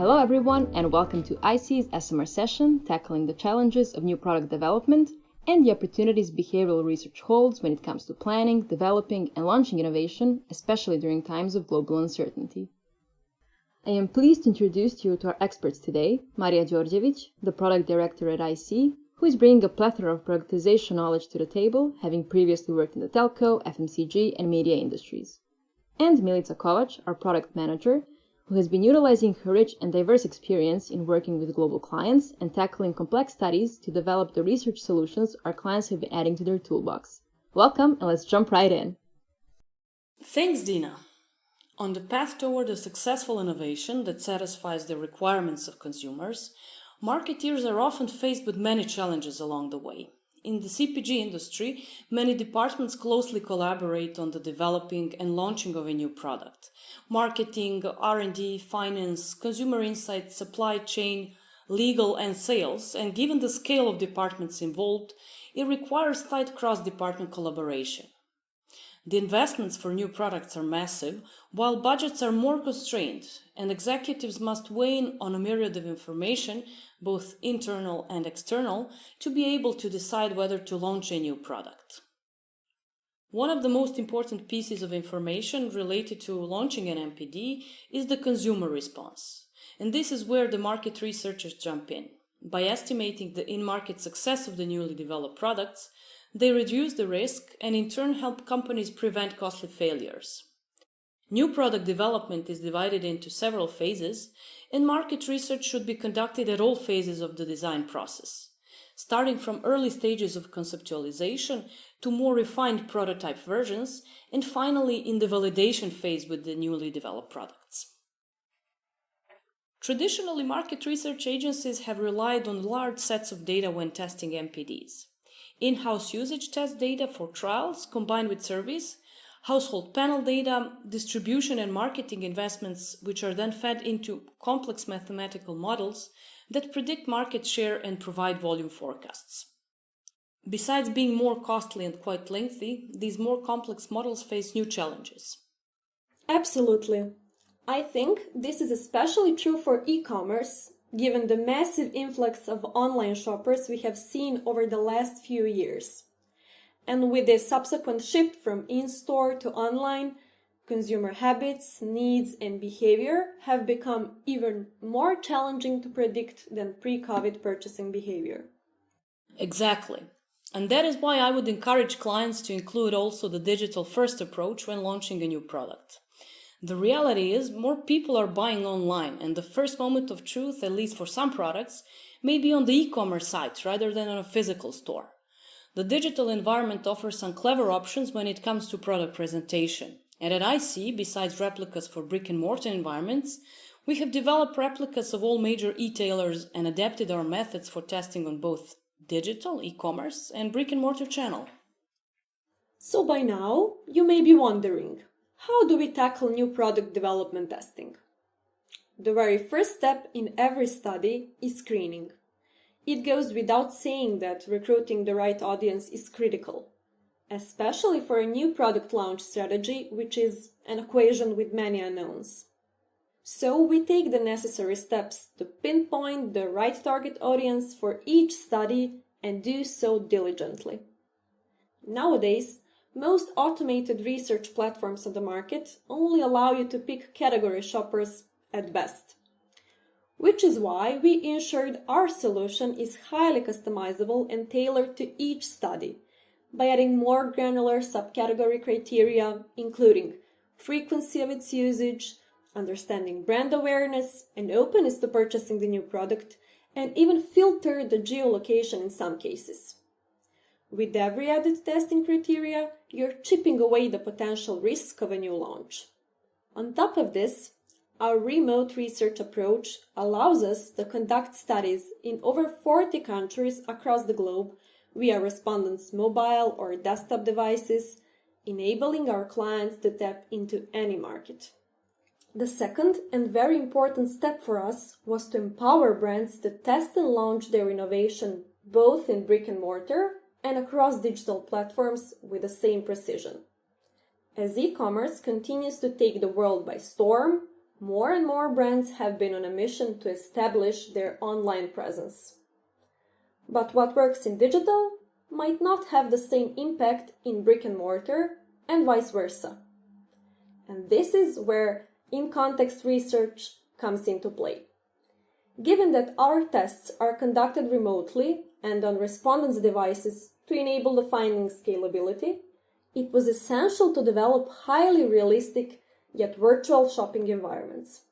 Hello everyone and welcome to EyeSee's ESOMAR session tackling the challenges of new product development and the opportunities behavioral research holds when it comes to planning, developing and launching innovation, especially during times of global uncertainty. I am pleased to introduce you to our experts today, Marija Đorđević, the product director at EyeSee, who is bringing a plethora of productization knowledge to the table, having previously worked in the telco, FMCG and media industries, and Milica Kovač, our product manager, who has been utilizing her rich and diverse experience in working with global clients and tackling complex studies to develop the research solutions our clients have been adding to their toolbox. Welcome, and let's jump right in. Thanks, Dina. On the path toward a successful innovation that satisfies the requirements of consumers, marketeers are often faced with many challenges along the way. In the CPG industry, many departments closely collaborate on the developing and launching of a new product. Marketing, R&D, finance, consumer insights, supply chain, legal and sales, and given the scale of departments involved, it requires tight cross-department collaboration. The investments for new products are massive, while budgets are more constrained, and executives must weigh in on a myriad of information, both internal and external, to be able to decide whether to launch a new product. One of the most important pieces of information related to launching an NPD is the consumer response. And this is where the market researchers jump in. By estimating the in-market success of the newly developed products, they reduce the risk and in turn help companies prevent costly failures. New product development is divided into several phases, and market research should be conducted at all phases of the design process, starting from early stages of conceptualization to more refined prototype versions, and finally in the validation phase with the newly developed products. Traditionally, market research agencies have relied on large sets of data when testing NPDs. In-house usage test data for trials combined with surveys, household panel data, distribution and marketing investments, which are then fed into complex mathematical models that predict market share and provide volume forecasts. Besides being more costly and quite lengthy, these more complex models face new challenges. Absolutely. I think this is especially true for e-commerce, given the massive influx of online shoppers we have seen over the last few years. And with the subsequent shift from in-store to online, consumer habits, needs, and behavior have become even more challenging to predict than pre-COVID purchasing behavior. Exactly. And that is why I would encourage clients to include also the digital-first approach when launching a new product. The reality is more people are buying online, and the first moment of truth, at least for some products, may be on the e-commerce site rather than on a physical store. The digital environment offers some clever options when it comes to product presentation. And at EyeSee, besides replicas for brick-and-mortar environments, we have developed replicas of all major e-tailers and adapted our methods for testing on both digital, e-commerce, and brick-and-mortar channel. So by now, you may be wondering, how do we tackle new product development testing? The very first step in every study is screening. It goes without saying that recruiting the right audience is critical, especially for a new product launch strategy, which is an equation with many unknowns. So we take the necessary steps to pinpoint the right target audience for each study and do so diligently. Nowadays, most automated research platforms on the market only allow you to pick category shoppers at best, which is why we ensured our solution is highly customizable and tailored to each study by adding more granular subcategory criteria, including frequency of its usage, understanding brand awareness and openness to purchasing the new product, and even filter the geolocation in some cases. With every added testing criteria, you're chipping away the potential risk of a new launch. On top of this, our remote research approach allows us to conduct studies in over 40 countries across the globe via respondents' mobile or desktop devices, enabling our clients to tap into any market. The second and very important step for us was to empower brands to test and launch their innovation both in brick and mortar and across digital platforms with the same precision. As e-commerce continues to take the world by storm, more and more brands have been on a mission to establish their online presence. But what works in digital might not have the same impact in brick and mortar, and vice versa. And this is where in-context research comes into play. Given that our tests are conducted remotely and on respondents' devices to enable the finding scalability, it was essential to develop highly realistic yet virtual shopping environments.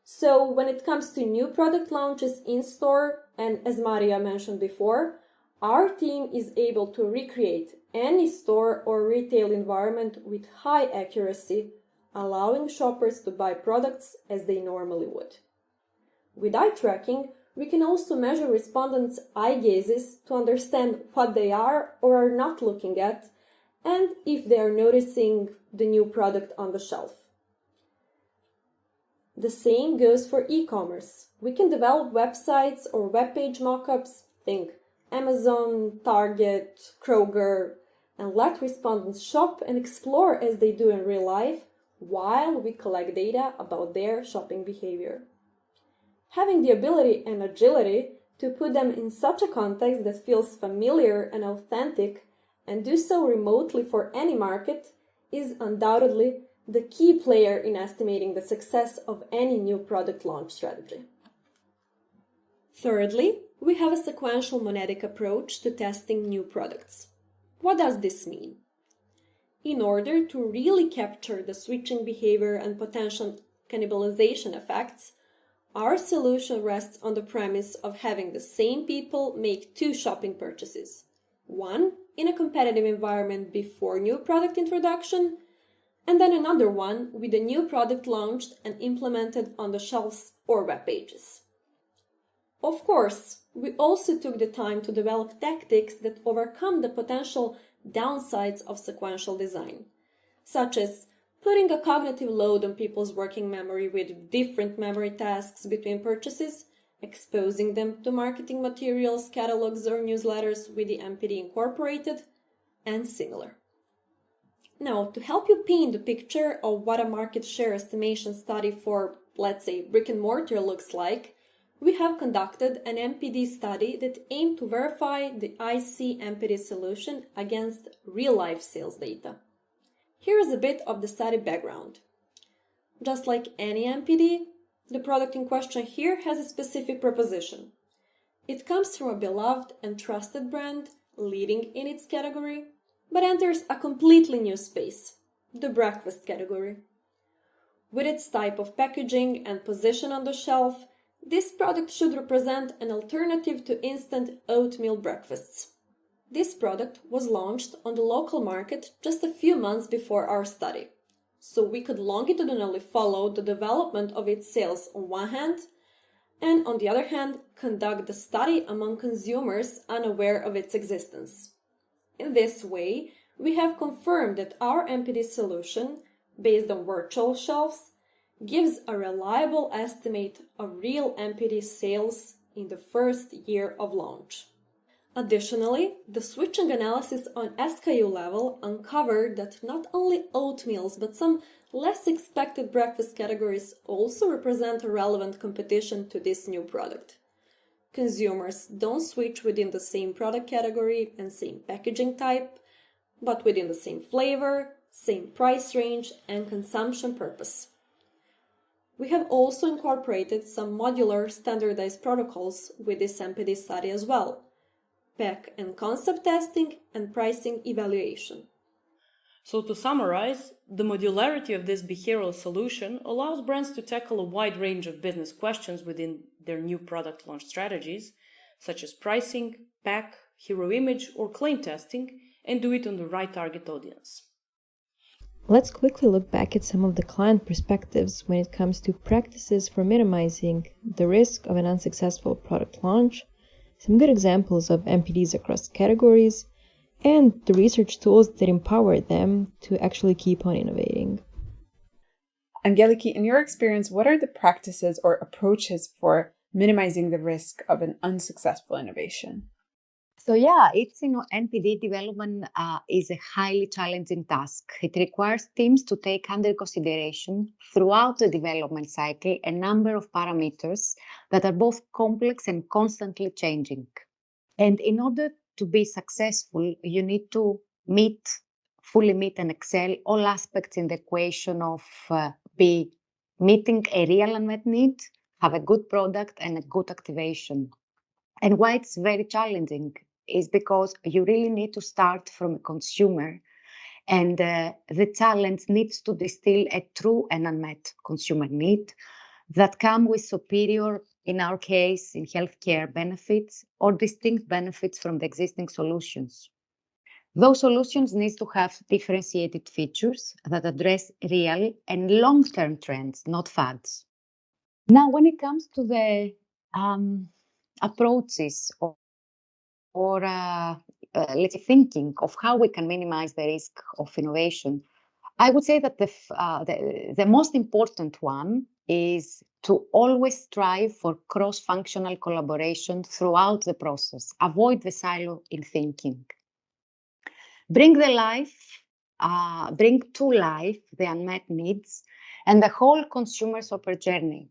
So when it comes to new product launches in-store, and as Maria mentioned before, our team is able to recreate any store or retail environment with high accuracy, allowing shoppers to buy products as they normally would. With eye tracking, we can also measure respondents' eye gazes to understand what they are or are not looking at, and if they are noticing the new product on the shelf. The same goes for e-commerce. We can develop websites or web page mockups, think Amazon, Target, Kroger, and let respondents shop and explore as they do in real life while we collect data about their shopping behavior. Having the ability and agility to put them in such a context that feels familiar and authentic and do so remotely for any market is undoubtedly the key player in estimating the success of any new product launch strategy. Thirdly, we have a sequential monadic approach to testing new products. What does this mean? In order to really capture the switching behavior and potential cannibalization effects, our solution rests on the premise of having the same people make two shopping purchases, one in a competitive environment before new product introduction, and then another one with a new product launched and implemented on the shelves or web pages. Of course, we also took the time to develop tactics that overcome the potential downsides of sequential design, such as putting a cognitive load on people's working memory with different memory tasks between purchases, exposing them to marketing materials, catalogs, or newsletters with the NPD incorporated, and similar. Now, to help you paint the picture of what a market share estimation study for, let's say, brick and mortar looks like, we have conducted an NPD study that aimed to verify the EyeSee NPD solution against real-life sales data. Here is a bit of the study background. Just like any NPD, the product in question here has a specific proposition. It comes from a beloved and trusted brand, leading in its category, but enters a completely new space, the breakfast category. With its type of packaging and position on the shelf, this product should represent an alternative to instant oatmeal breakfasts. This product was launched on the local market just a few months before our study, so we could longitudinally follow the development of its sales on one hand, and on the other hand, conduct the study among consumers unaware of its existence. In this way, we have confirmed that our NPD solution, based on virtual shelves, gives a reliable estimate of real NPD sales in the first year of launch. Additionally, the switching analysis on SKU level uncovered that not only oatmeals but some less expected breakfast categories also represent a relevant competition to this new product. Consumers don't switch within the same product category and same packaging type, but within the same flavor, same price range, and consumption purpose. We have also incorporated some modular standardized protocols with this NPD study as well: pack and concept testing and pricing evaluation. So to summarize, the modularity of this behavioral solution allows brands to tackle a wide range of business questions within their new product launch strategies, such as pricing, pack, hero image, or claim testing, and do it on the right target audience. Let's quickly look back at some of the client perspectives when it comes to practices for minimizing the risk of an unsuccessful product launch, some good examples of NPDs across categories, and the research tools that empower them to actually keep on innovating. Angeliki, in your experience, what are the practices or approaches for minimizing the risk of an unsuccessful innovation? So yeah, it's NPD development is a highly challenging task. It requires teams to take under consideration throughout the development cycle a number of parameters that are both complex and constantly changing. And in order to be successful, you need to fully meet and excel all aspects in the equation of be meeting a real unmet need, have a good product and a good activation. And why it's very challenging is because you really need to start from a consumer, and the challenge needs to distill a true and unmet consumer need that come with superior, in our case, in healthcare benefits or distinct benefits from the existing solutions. Those solutions need to have differentiated features that address real and long-term trends, not fads. Now, when it comes to the approaches or let's say thinking of how we can minimize the risk of innovation, I would say that the most important one is to always strive for cross-functional collaboration throughout the process. Avoid the silo in thinking. Bring to life the unmet needs and the whole consumer super journey.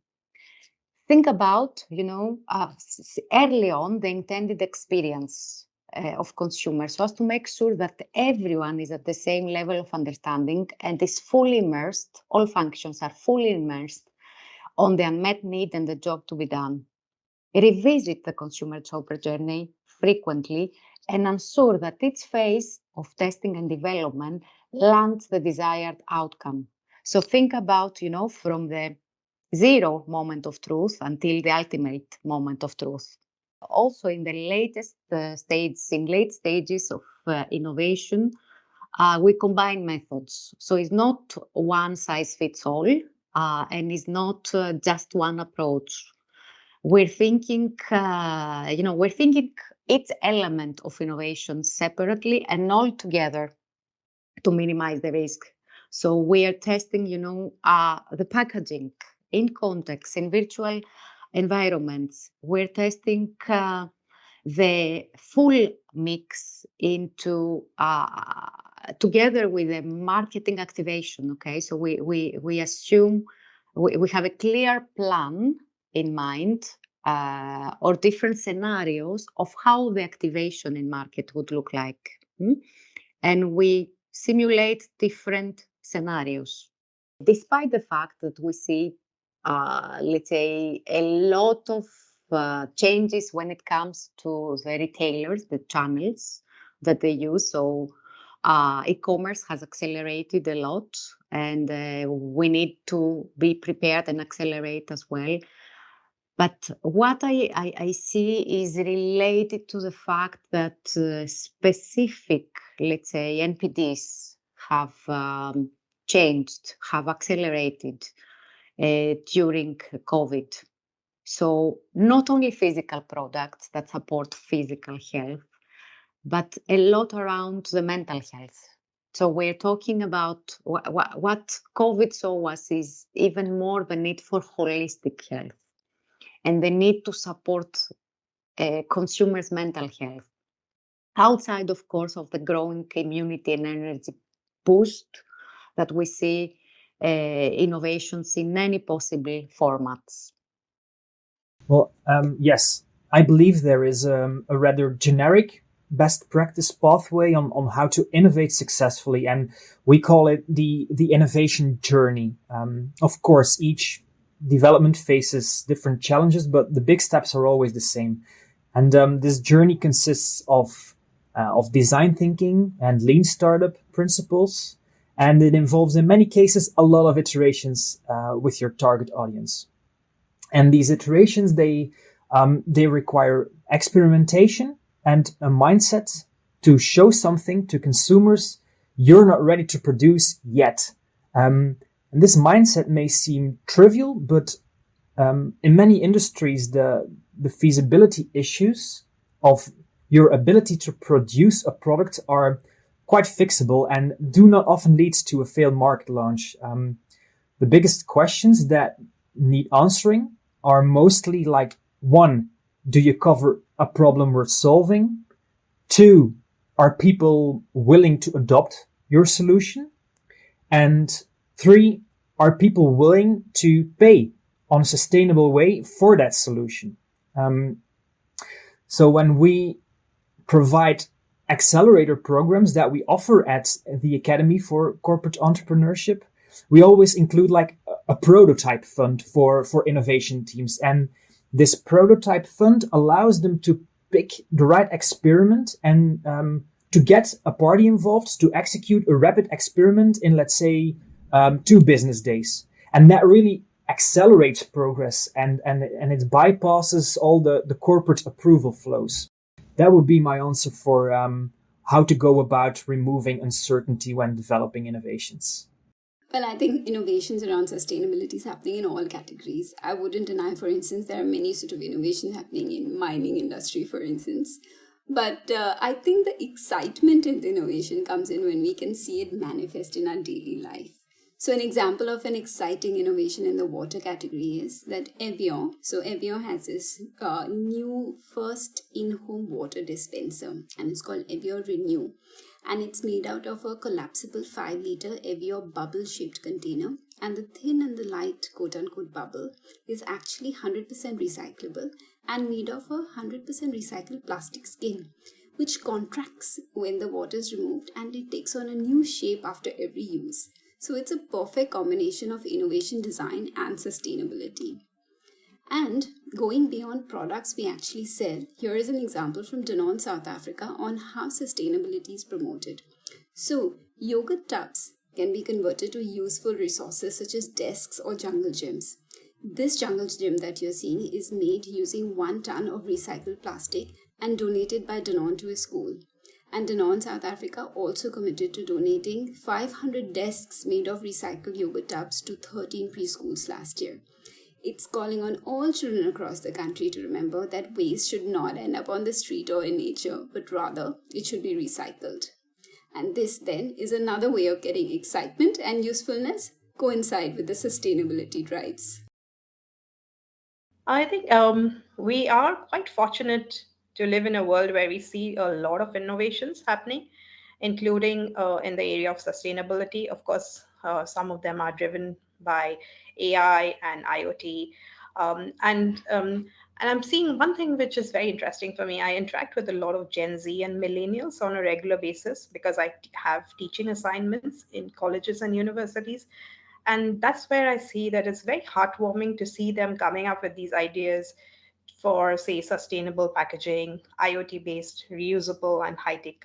Think about, early on the intended experience of consumers, so as to make sure that everyone is at the same level of understanding and is fully immersed, all functions are fully immersed on the unmet need and the job to be done. Revisit the consumer shopper journey frequently and ensure that each phase of testing and development lands the desired outcome. So think about, from the zero moment of truth until the ultimate moment of truth. Also, in the late stages of innovation, we combine methods. So it's not one size fits all, and it's not just one approach. We're thinking, each element of innovation separately and all together to minimize the risk. So we are testing, the packaging in context, in virtual environments. We're testing the full mix into together with the marketing activation. Okay, so we assume we have a clear plan in mind or different scenarios of how the activation in market would look like. And we simulate different scenarios. Despite the fact that we see, let's say, a lot of changes when it comes to the retailers, the channels that they use. So e-commerce has accelerated a lot, and we need to be prepared and accelerate as well. But what I see is related to the fact that specific, let's say, NPDs have changed, have accelerated during COVID. So not only physical products that support physical health, but a lot around the mental health. So we're talking about what COVID saw us is even more the need for holistic health and the need to support consumers' mental health. Outside, of course, of the growing immunity and energy boost that we see innovations in many possible formats. Well, yes, I believe there is a rather generic best practice pathway on how to innovate successfully, and we call it the innovation journey. Of course, each development faces different challenges, but the big steps are always the same. And this journey consists of design thinking and lean startup principles, and it involves in many cases a lot of iterations with your target audience. And these iterations, they require experimentation and a mindset to show something to consumers you're not ready to produce yet. And this mindset may seem trivial, but in many industries, the feasibility issues of your ability to produce a product are quite fixable and do not often lead to a failed market launch. The biggest questions that need answering are mostly like, one, do you cover a problem worth solving? 2, are people willing to adopt your solution? And 3, are people willing to pay on a sustainable way for that solution? So when we provide accelerator programs that we offer at the Academy for Corporate Entrepreneurship, we always include like a prototype fund for innovation teams. And this prototype fund allows them to pick the right experiment and to get a party involved to execute a rapid experiment in, let's say, 2 business days. And that really accelerates progress and it bypasses all the corporate approval flows. That would be my answer for how to go about removing uncertainty when developing innovations. Well, I think innovations around sustainability is happening in all categories. I wouldn't deny, for instance, there are many sort of innovations happening in mining industry, for instance. But I think the excitement in the innovation comes in when we can see it manifest in our daily life. So an example of an exciting innovation in the water category is that Evian. So Evian has this new first in-home water dispenser, and it's called Evian Renew. And it's made out of a collapsible 5-liter Evian bubble-shaped container. And the thin and the light quote-unquote bubble is actually 100% recyclable and made of a 100% recycled plastic skin, which contracts when the water is removed and it takes on a new shape after every use. So it's a perfect combination of innovation design and sustainability. And going beyond products we actually sell, here is an example from Danone, South Africa on how sustainability is promoted. So yogurt tubs can be converted to useful resources such as desks or jungle gyms. This jungle gym that you're seeing is made using 1 ton of recycled plastic and donated by Danone to a school. And Danone South Africa also committed to donating 500 desks made of recycled yogurt tubs to 13 preschools last year. It's calling on all children across the country to remember that waste should not end up on the street or in nature, but rather it should be recycled. And this then is another way of getting excitement and usefulness coincide with the sustainability drives. I think we are quite fortunate to live in a world where we see a lot of innovations happening, including in the area of sustainability. Of course, some of them are driven by AI and IoT. And I'm seeing one thing which is very interesting for me. I interact with a lot of Gen Z and millennials on a regular basis because I have teaching assignments in colleges and universities. And that's where I see that it's very heartwarming to see them coming up with these ideas for, say, sustainable packaging, IoT-based, reusable, and high-tech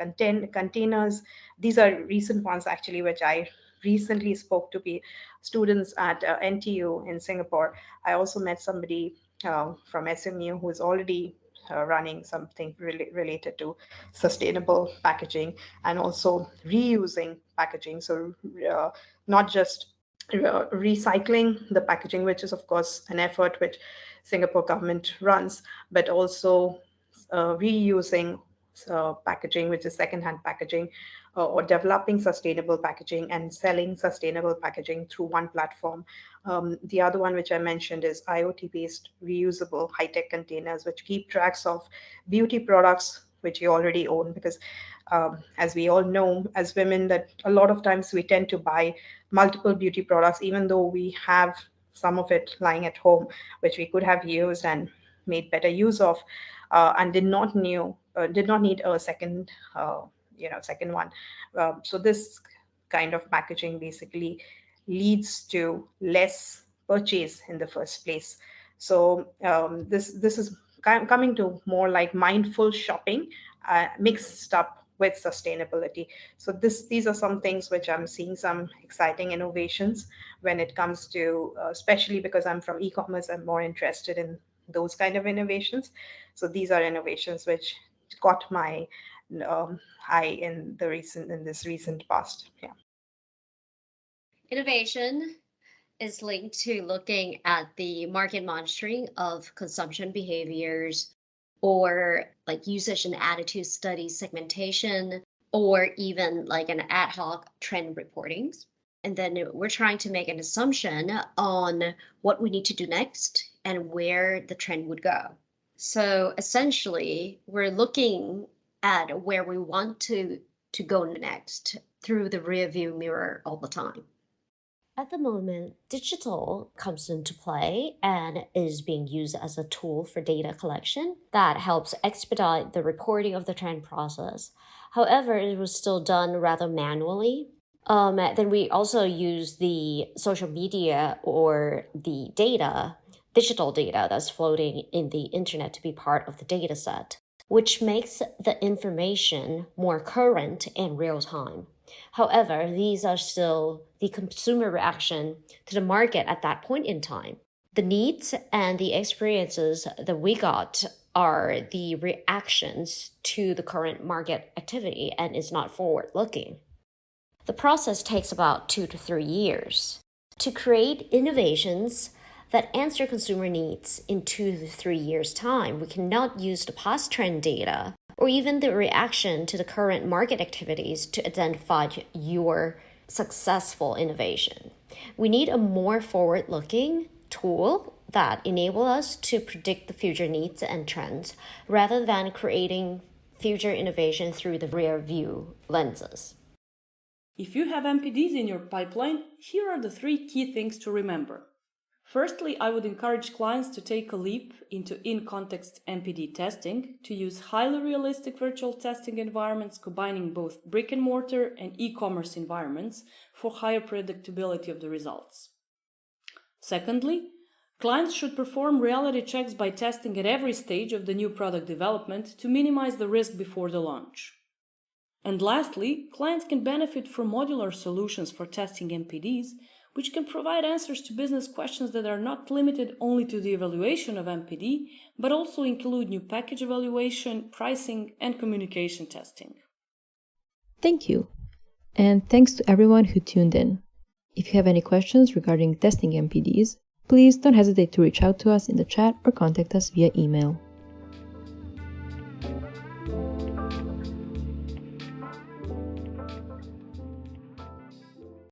containers. These are recent ones, actually, which I recently spoke to students at NTU in Singapore. I also met somebody from SMU who is already running something related to sustainable packaging and also reusing packaging. So not just recycling the packaging, which is of course an effort which Singapore government runs, but also reusing packaging, which is secondhand packaging, or developing sustainable packaging and selling sustainable packaging through one platform. The other one which I mentioned is IoT-based reusable high-tech containers, which keep tracks of beauty products which you already own, because as we all know, as women, that a lot of times we tend to buy multiple beauty products, even though we have some of it lying at home, which we could have used and made better use of, and did not need a second one. So this kind of packaging basically leads to less purchase in the first place. So this is coming to more like mindful shopping mixed up with sustainability. So these are some things which I'm seeing some exciting innovations when it comes to, especially because I'm from e-commerce, I'm more interested in those kind of innovations. So these are innovations which caught my eye in this recent past. Yeah. Innovation is linked to looking at the market monitoring of consumption behaviors, or like usage and attitude study segmentation, or even like an ad hoc trend reportings. And then we're trying to make an assumption on what we need to do next and where the trend would go. So essentially, we're looking and where we want to go next through the rearview mirror all the time. At the moment, digital comes into play and is being used as a tool for data collection that helps expedite the reporting of the trend process. However, it was still done rather manually. Then we also use the social media or the data, digital data that's floating in the internet to be part of the data set, which makes the information more current and real time. However, these are still the consumer reaction to the market at that point in time. The needs and the experiences that we got are the reactions to the current market activity and is not forward-looking. The process takes about 2 to 3 years. To create innovations that answer consumer needs in 2 to 3 years' time, we cannot use the past trend data or even the reaction to the current market activities to identify your successful innovation. We need a more forward-looking tool that enable us to predict the future needs and trends rather than creating future innovation through the rear view lenses. If you have NPDs in your pipeline, here are the 3 key things to remember. Firstly, I would encourage clients to take a leap into in-context NPD testing to use highly realistic virtual testing environments combining both brick-and-mortar and e-commerce environments for higher predictability of the results. Secondly, clients should perform reality checks by testing at every stage of the new product development to minimize the risk before the launch. And lastly, clients can benefit from modular solutions for testing NPDs, which can provide answers to business questions that are not limited only to the evaluation of NPD, but also include new package evaluation, pricing, and communication testing. Thank you. And thanks to everyone who tuned in. If you have any questions regarding testing NPDs, please don't hesitate to reach out to us in the chat or contact us via email.